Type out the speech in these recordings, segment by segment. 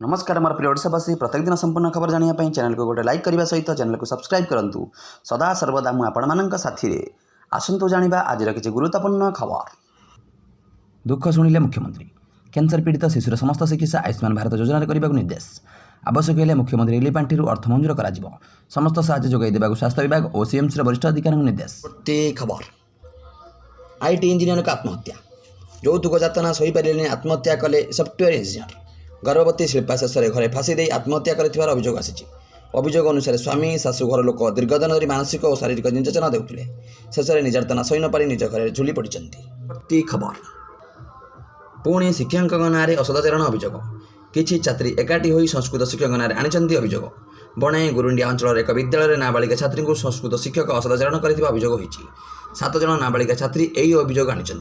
नमस्कार मोर प्रिय ओडावासी प्रत्येक दिन संपूर्ण खबर जानापी चैनल को गोटे लाइक करने सहित चैनल को सब्सक्राइब करूँ सदा सर्वदा मुझे साथी आसतु जाना आज किसी गुरुत्वपूर्ण खबर। दुख शुणिले मुख्यमंत्री कैंसर पीड़ित शिशुर समस्त चिकित्सा आयुष्मान भारत योजना करने निर्देश आवश्यक है मुख्यमंत्री रिलीफ पांठि अर्थ मंजूर कर समस्त साहाय्य जोगाई देवा स्वास्थ्य विभाग और सीएमसी वरिष्ठ अधिकारी निर्देश। खबर आईटी इंजीनियर का आत्महत्या यौतुक जातना सही पारे आत्महत्या कले सफ्टवेयर इंजीनियर गर्भवती शिल्पा शेष में घरे फाँसी दे आत्महत्या कर अभियोग आसी अभियोग अनुसार स्वामी शाशु घर लोक दीर्घदिन धरी मानसिक और शारीरिक निर्यातना देउथिले शेष में निर्यातना सही न पारि निज घर झुली पड़ती। खबर पुणी शिक्षक नाँ में असदाचरण अभियोग किछि छात्री एकाठी होई संस्कृत शिक्षक नाँ में आनी अभियोग बणाई गुरुंडिया अंचल एक विद्यालय नाबालिका छात्री को संस्कृत शिक्षक असदाचरण कर अभियोग होती 7 जन नाबालिका छात्री यही अभियोग आनी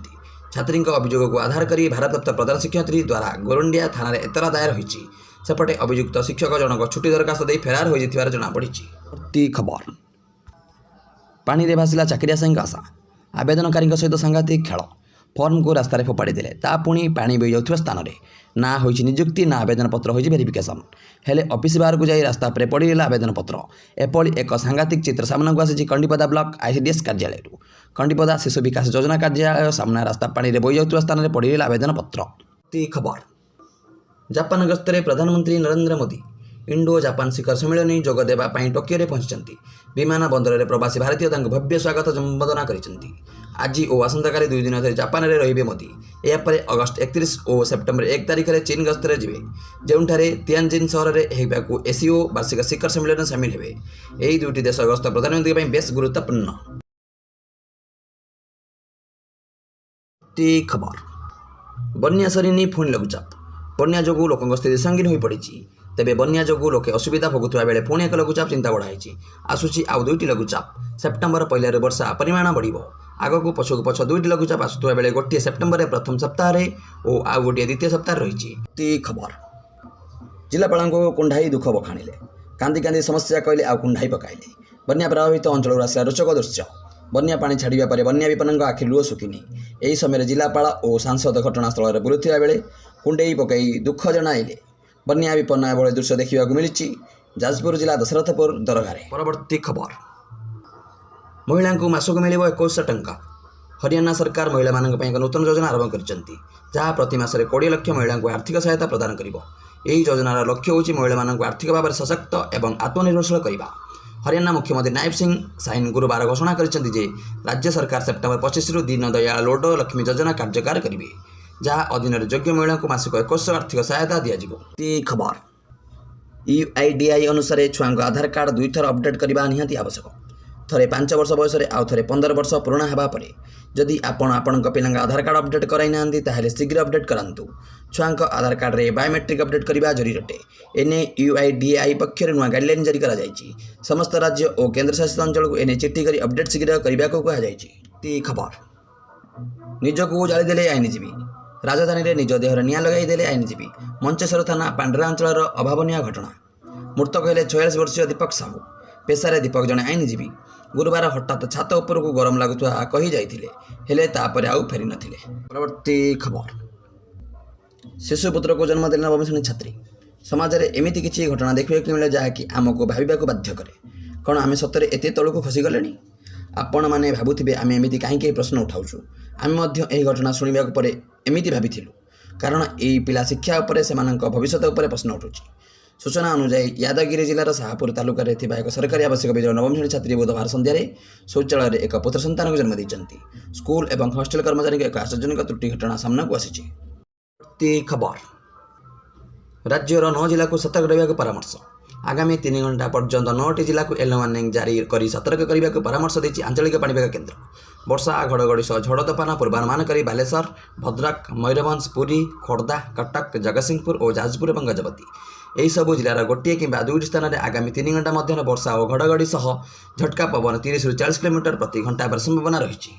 छात्री अभियोग को आधार कर भारप्राप्त प्रधान शिक्षयित्री द्वारा गोरुंडिया थाना एतला दायर होती सेपटे अभियुक्त शिक्षक जनक छुट्टी दरखास्त दे फेरार हो जनापड़ी। खबर पानी रे भासिला चाकरिया संघ आशा आवेदनकारी सहित सांघातिक खेल फर्म को रास्तार फोपाड़ी देले ता पुणी पानी बही जाउथिबा स्थान में ना होइछि नियुक्ति ना आवेदन पत्र होइछि वेरिफिकेशन हेले ऑफिस बाहर को जाई रास्ता पर पड़ेगा आवेदन पत्र एपली एक सांघातिक चित्र सामना को आसी कंडीपदा ब्लॉक आईसीडीएस कार्यालय कंडीपदा शिशु विकास योजना कार्यालय सामना रास्ता पानी रे बही जाउथिबा स्थान में पड़ेगा आवेदन पत्र। खबर जापान गस्तरे प्रधानमंत्री नरेंद्र मोदी इंडो जापान शिखर सम्मेलन जोग देवा टोकियो में पहुंची विमान बंदर में प्रवासी भारतीय भव्य स्वागत संबोधना करती आज और आसंताकाली 2 दिन धरी जापान में रहिबे मोदी यापर अगस्ट 31 और सेप्टेम्बर 1 तारिख में चीन गस्तरे जिवे जोठारे तियानजिन सहर में एसीओ वार्षिक शिखर सम्मेलन सामिल हेबे यही 2टी देश गस्त प्रधानमंत्री बेस गुरुत्वपूर्ण। खबर बन्या सरीनी पुणी लघुचाप बन्या जोगु लोकों स्थिति संगीन हो पड़ी तेबे बन्या जोगु लोके असुविधा भोगुवा बेले पुणी एक लघुचाप चिंता बढ़ाई आसूची आउ 2टी लघुचाप सेप्टेम्बर पहले वर्षा परिमाण बढ़ आगक पछक पछ 2टी लघुचाप आसुवा बेले गोटे सेप्टेम्बर प्रथम सप्ताह और आउ गोटे द्वितीय सप्ताह रही। खबर जिलापाल को कुंडाई दुख बखाणिले कांदी कांदी समस्या कहले आउ कुंडाई पकाइले बन्या प्रभावित अंचल आसला रोचक दृश्य बन्या पानी छाड़ा पर बन्या विपन्न आखि लुह सुखिनी यही समय जिलापाल और सांसद घटनास्थल में बुलुवा बेले कुंडई पकई दुख जनाइले बन्या विपन्न एभली दृश्य देखा मिली जाजपुर जिला दशरथपुर दरगाह। परवर्ती खबर महिला को मासक मिल 2100 टंका हरियाणा सरकार महिला मानक एक नूतन योजना आरंभ कर प्रति मास 20 लाख महिला को आर्थिक सहायता प्रदान कर योजनार लक्ष्य होची महिला मानक आर्थिक भाव में सशक्त और आत्मनिर्भरशील करने। हरियाणा मुख्यमंत्री नायब सिंह साइन गुरुवार घोषणा करते राज्य सरकार सेप्टेम्बर 25 रु दीन दयाल लोड लक्ष्मी योजना कार्यकार करेंगे जहाँ अधीन योग्य महिला को मासिक 2100 आर्थिक सहायता दिज्व। खबर यूआईडीआई अनुसार छुआ आधार कार्ड 2 थर अपडेट करने निहाती आवश्यक थरे 5 वर्ष बयस आउ थे 15 वर्ष पुराणा होगापर जदि आपण पिला आधार कार्ड अपडेट कराई ना ताहले शीघ्र अपडेट करातु छुआ आधार कार्ड रे बायोमेट्रिक अपडेट करने जरूरी अटे एने यूआईडीआई पक्षर नुआ गाइडलाइन जारी करा समस्त राज्य और केन्द्रशासित अंचल को एने चिट्ठी कर अपडेट शीघ्र करने को कहुई। खबर निजको जालीदे आईनजीवी राजधानी में निज देहर निआं लगाईदे आईनजीवी मंचेश्वर थाना पांड्रा अंचल अभावनीय घटना मृतक हेले 46 वर्षीय दीपक साहू पेशारे दीपक जड़े आईनजीवी गुरुवार हठात छात उपर को गरम लगुवा कही जाइथिले हेले तापर आउ फेरी नथिले। परवर्ती खबर शिशुपुत्र को जन्म देना नवम छात्री समाज में एमती किसी घटना देखा मिले जहाँकि आमको भाविबा बाध्य करे कौन आम सतरे एत तलू खसीगले आपण मैंने भावुवे आम एमती कहीं प्रश्न उठाऊँ आम यही घटना शुणा पर एमती भाभी कारण यही पिला शिक्षा उपर से भविष्य उपर प्रश्न उठू। सूचना अनुसार यादगिरी जिलार शाहपुर तालुक में एक सरकारी आवश्यक विद्यालय नवम श्रेणी छात्री बुधवार संध्यार शौचालय में एक पुत्र संतान को जन्म देती स्कूल और हॉस्टेल कर्मचारी एक आश्चर्यजनक त्रुटि घटना सामना को आसी। खबर राज्यर 9 जिला को सतर्क रहा परामर्श आगामी 3 घंटा पर्यंत 9टी जिला को येलो वार्निंग जारी कर सतर्क करने को परामर्श देती आंचलिक पाणीपाग केन्द्र वर्षा घड़घड़ी सह झड़ तोफान पूर्वानुमान कर बालेश्वर भद्रक मयूरभंज पुरी खोर्धा कटक जगतसिंहपुर और जाजपुर और गजपति यही सबू जिलार गोटे कि 2टी स्थान में आगामी 3 घंटा मध्य वर्षा और घड़घड़ी सह झटका पवन 30 ରୁ 40 किलोमीटर प्रति घंटा संभावना रही।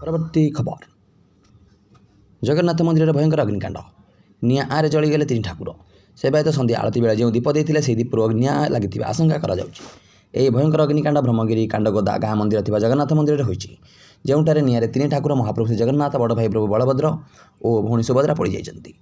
परवर्ती खबर जगन्नाथ मंदिर भयंकर अग्निकांड निआं आरे जलीगले 3 ठाकुर सेवायत संध्या आरती बेला जो दीप देते से दीपरू निआं लगी आशंका कर भयंकर अग्निकांड ब्रह्मगिरी कांडगोदा गाँ मंदिर थी जगन्नाथ मंदिर होती जोठारे निआरे 3 ठाकुर महाप्रभु श्री जगन्नाथ बड़ भाई प्रभु बलभद्र और भौणी सुभद्रा पड़ जाइछन्ति।